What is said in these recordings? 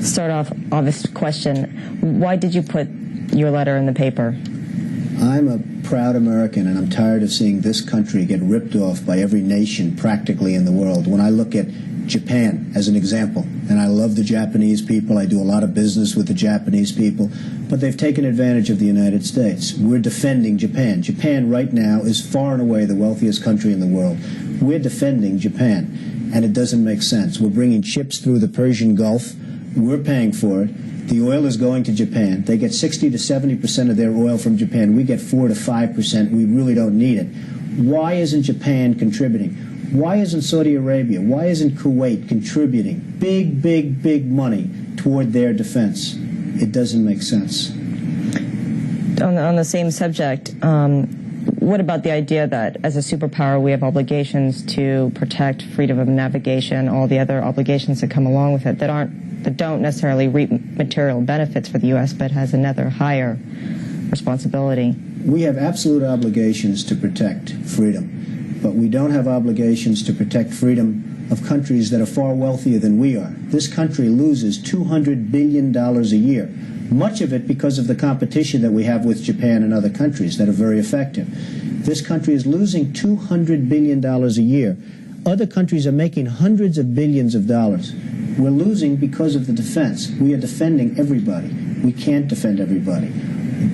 Start off, obvious question. Why did you put your letter in the paper? I'm a proud American, and I'm tired of seeing this country get ripped off by every nation practically in the world. When I look at Japan as an example, and I love the Japanese people, I do a lot of business with the Japanese people, but they've taken advantage of the United States. We're defending Japan. Japan right now is far and away the wealthiest country in the world. We're defending Japan, and it doesn't make sense. We're bringing ships through the Persian Gulf. We're paying for it. The oil is going to Japan. They get 60 to 70% of their oil from Japan. We get 4 to 5%. We really don't need it. Why isn't Japan contributing? Why isn't Saudi Arabia? Why isn't Kuwait contributing big, big, big money toward their defense? It doesn't make sense. On the same subject, what about the idea that as a superpower we have obligations to protect freedom of navigation, all the other obligations that come along with it that don't necessarily reap material benefits for the U.S. but has another higher responsibility? We have absolute obligations to protect freedom, but we don't have obligations to protect freedom of countries that are far wealthier than we are. This country loses $200 billion a year, much of it because of the competition that we have with Japan and other countries that are very effective. This country is losing $200 billion a year. Other countries are making hundreds of billions of dollars. We're losing because of the defense. We are defending everybody. We can't defend everybody.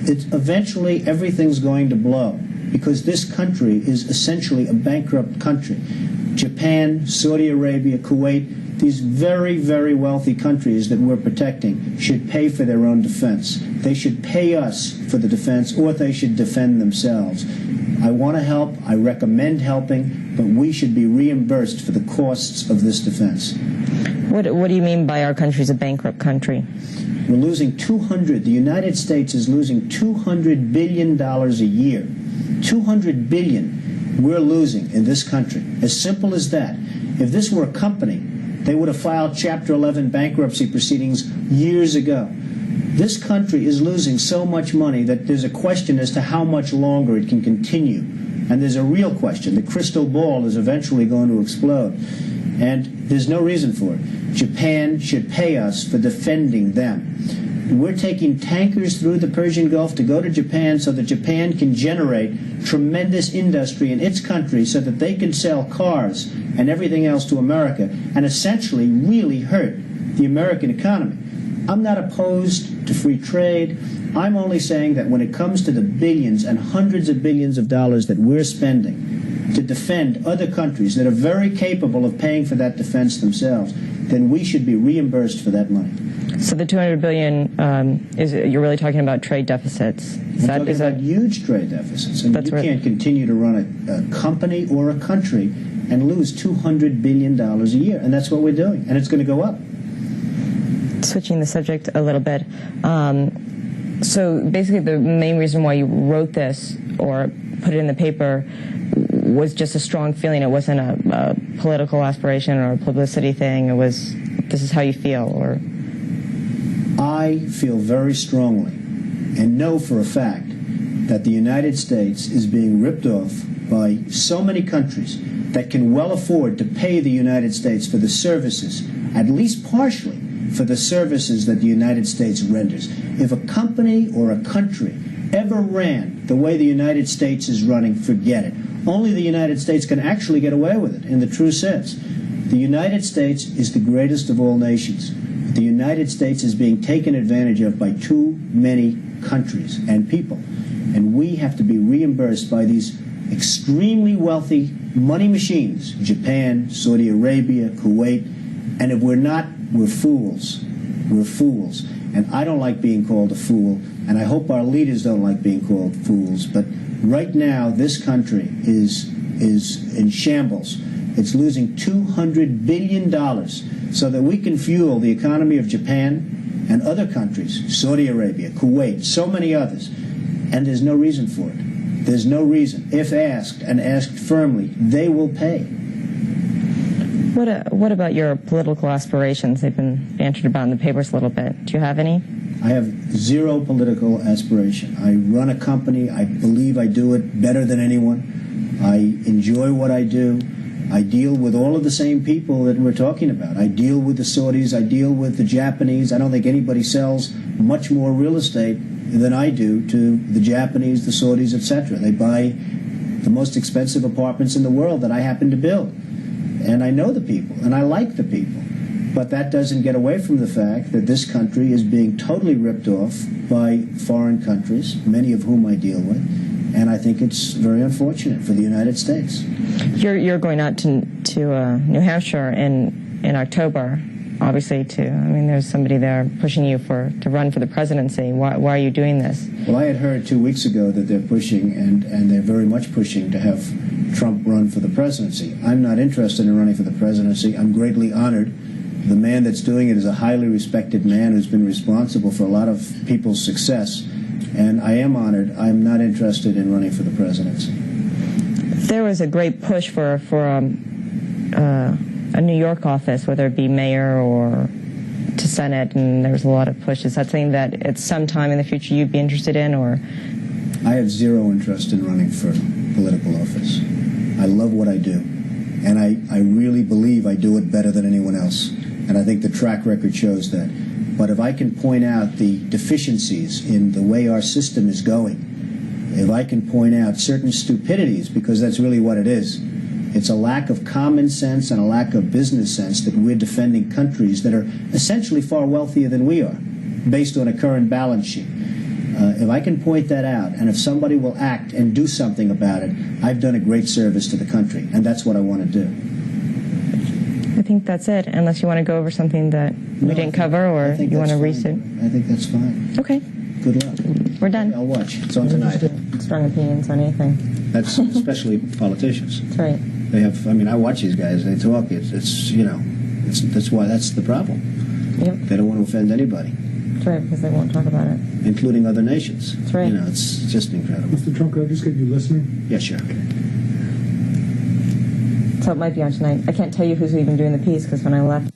Eventually, everything's going to blow because this country is essentially a bankrupt country. Japan, Saudi Arabia, Kuwait, these very, very wealthy countries that we're protecting should pay for their own defense. They should pay us for the defense, or they should defend themselves. I want to help. I recommend helping, but we should be reimbursed for the costs of this defense. What do you mean by our country's a bankrupt country? We're losing the United States is losing $200 billion a year. $200 billion we're losing in this country. As simple as that. If this were a company, they would have filed Chapter 11 bankruptcy proceedings years ago. This country is losing so much money that there's a question as to how much longer it can continue. And there's a real question. The crystal ball is eventually going to explode. And there's no reason for it. Japan should pay us for defending them. We're taking tankers through the Persian Gulf to go to Japan so that Japan can generate tremendous industry in its country so that they can sell cars and everything else to America and essentially really hurt the American economy. I'm not opposed to free trade. I'm only saying that when it comes to the billions and hundreds of billions of dollars that we're spending to defend other countries that are very capable of paying for that defense themselves, then we should be reimbursed for that money. So the $200 billion, you're really talking about trade deficits? We're talking about huge trade deficits. I mean, you can't continue to run a company or a country and lose $200 billion a year, and that's what we're doing, and it's going to go up. Switching the subject a little bit, so basically the main reason why you wrote this or put it in the paper was just a strong feeling. It wasn't a political aspiration or a publicity thing. It was, this is how you feel, or... I feel very strongly and know for a fact that the United States is being ripped off by so many countries that can well afford to pay the United States for the services, at least partially, for the services that the United States renders. If a company or a country ever ran the way the United States is running, forget it. Only the United States can actually get away with it in the true sense. The United States is the greatest of all nations. The United States is being taken advantage of by too many countries and people. And we have to be reimbursed by these extremely wealthy money machines, Japan, Saudi Arabia, Kuwait. And if we're not, we're fools. We're fools. And I don't like being called a fool, and I hope our leaders don't like being called fools. But right now, this country is in shambles. It's losing $200 billion so that we can fuel the economy of Japan and other countries, Saudi Arabia, Kuwait, so many others. And there's no reason for it. There's no reason. If asked, and asked firmly, they will pay. What about your political aspirations? They've been bantered about in the papers a little bit. Do you have any? I have zero political aspiration. I run a company. I believe I do it better than anyone. I enjoy what I do. I deal with all of the same people that we're talking about. I deal with the Saudis. I deal with the Japanese. I don't think anybody sells much more real estate than I do to the Japanese, the Saudis, etc. They buy the most expensive apartments in the world that I happen to build. And I know the people, and I like the people. But that doesn't get away from the fact that this country is being totally ripped off by foreign countries, many of whom I deal with. And I think it's very unfortunate for the United States. You're going out to New Hampshire in October, obviously. There's somebody there pushing you to run for the presidency. Why are you doing this? Well, I had heard 2 weeks ago that they're pushing, and they're very much pushing to have Trump run for the presidency. I'm not interested in running for the presidency. I'm greatly honored. The man that's doing it is a highly respected man who's been responsible for a lot of people's success. And I am honored. I'm not interested in running for the presidency. There was a great push for a New York office, whether it be mayor or to Senate, and there was a lot of push. Is that something that at some time in the future you'd be interested in, or? I have zero interest in running for political office. I love what I do, and I really believe I do it better than anyone else, and I think the track record shows that. But if I can point out the deficiencies in the way our system is going, if I can point out certain stupidities, because that's really what it is, it's a lack of common sense and a lack of business sense that we're defending countries that are essentially far wealthier than we are, based on a current balance sheet. If I can point that out, and if somebody will act and do something about it, I've done a great service to the country, and that's what I want to do. I think that's it, unless you want to go over something that we didn't cover, or you want to restate. I think that's fine. Okay. Good luck. We're done. I'll watch. It's on tonight. Strong opinions on anything. That's especially politicians. That's right. They have. I watch these guys. They talk. That's why that's the problem. Yep. They don't want to offend anybody, That's right, because they won't talk about it. including other nations. That's right. It's just incredible. Mr. Trump, could I just get you listening? Yeah, sure. So it might be on tonight. I can't tell you who's even doing the piece, because when I left...